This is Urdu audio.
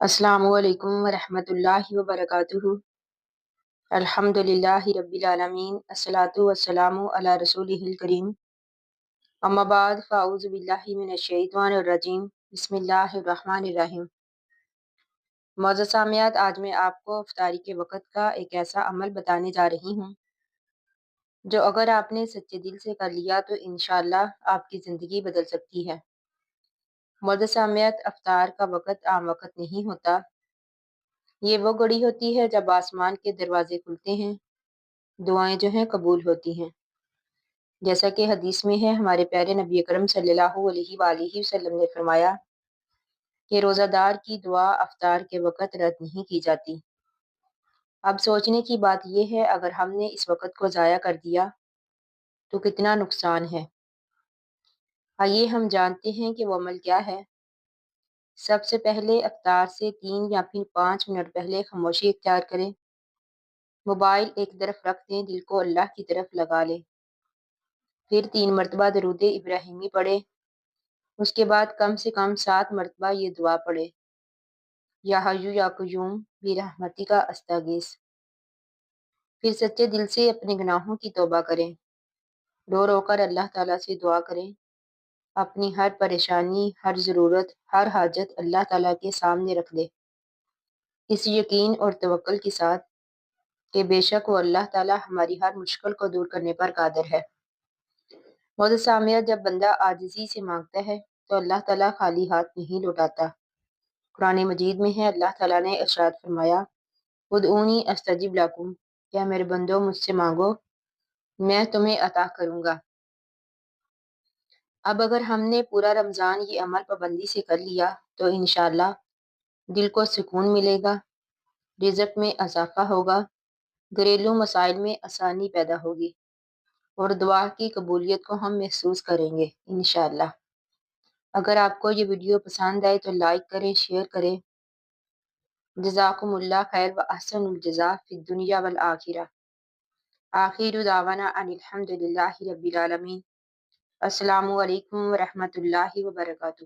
السلام علیکم ورحمۃ اللہ وبرکاتہ۔ الحمدللہ رب العالمین، الصلاۃ والسلام علی رسولہ الکریم، اما بعد فاعوذ باللہ من الشیطان الرجیم، بسم اللہ الرحمن الرحیم۔ معزز سامعات، آج میں آپ کو افطاری کے وقت کا ایک ایسا عمل بتانے جا رہی ہوں جو اگر آپ نے سچے دل سے کر لیا تو انشاءاللہ آپ کی زندگی بدل سکتی ہے۔ معزز سامعات، افطار کا وقت عام وقت نہیں ہوتا، یہ وہ گھڑی ہوتی ہے جب آسمان کے دروازے کھلتے ہیں، دعائیں جو ہیں قبول ہوتی ہیں۔ جیسا کہ حدیث میں ہے، ہمارے پیارے نبی اکرم صلی اللہ علیہ وآلہ وسلم نے فرمایا کہ روزہ دار کی دعا افطار کے وقت رد نہیں کی جاتی۔ اب سوچنے کی بات یہ ہے، اگر ہم نے اس وقت کو ضائع کر دیا تو کتنا نقصان ہے۔ آئیے ہم جانتے ہیں کہ وہ عمل کیا ہے۔ سب سے پہلے افطار سے 3 یا پھر 5 منٹ پہلے خاموشی اختیار کریں، موبائل ایک طرف رکھ دیں، دل کو اللہ کی طرف لگا لیں، پھر 3 مرتبہ درود ابراہیمی پڑھیں۔ اس کے بعد کم سے کم 7 مرتبہ یہ دعا پڑھیں، یا حیو یا قیوم برحمتک استغیث۔ پھر سچے دل سے اپنے گناہوں کی توبہ کریں، رو رو کر اللہ تعالیٰ سے دعا کریں، اپنی ہر پریشانی، ہر ضرورت، ہر حاجت اللہ تعالیٰ کے سامنے رکھ دیں، اس یقین اور توکل کے ساتھ کہ بے شک وہ اللہ تعالیٰ ہماری ہر مشکل کو دور کرنے پر قادر ہے۔ معزز سامعہ، جب بندہ عاجزی سے مانگتا ہے تو اللہ تعالیٰ خالی ہاتھ نہیں لوٹاتا۔ قرآن مجید میں ہے، اللہ تعالیٰ نے ارشاد فرمایا، ادعونی استجب لکم، کیا میرے بندو مجھ سے مانگو، میں تمہیں عطا کروں گا۔ اب اگر ہم نے پورا رمضان یہ عمل پابندی سے کر لیا تو انشاءاللہ دل کو سکون ملے گا، رزق میں اضافہ ہوگا، گھریلو مسائل میں آسانی پیدا ہوگی، اور دعا کی قبولیت کو ہم محسوس کریں گے انشاءاللہ۔ اگر آپ کو یہ ویڈیو پسند آئے تو لائک کریں، شیئر کریں۔ جزاکم اللہ خیر و احسن الجزاء فی الدنیا والآخرہ۔ آخر دعوانا ان الحمدللہ رب العالمین۔ السلام علیکم ورحمۃ اللہ وبرکاتہ۔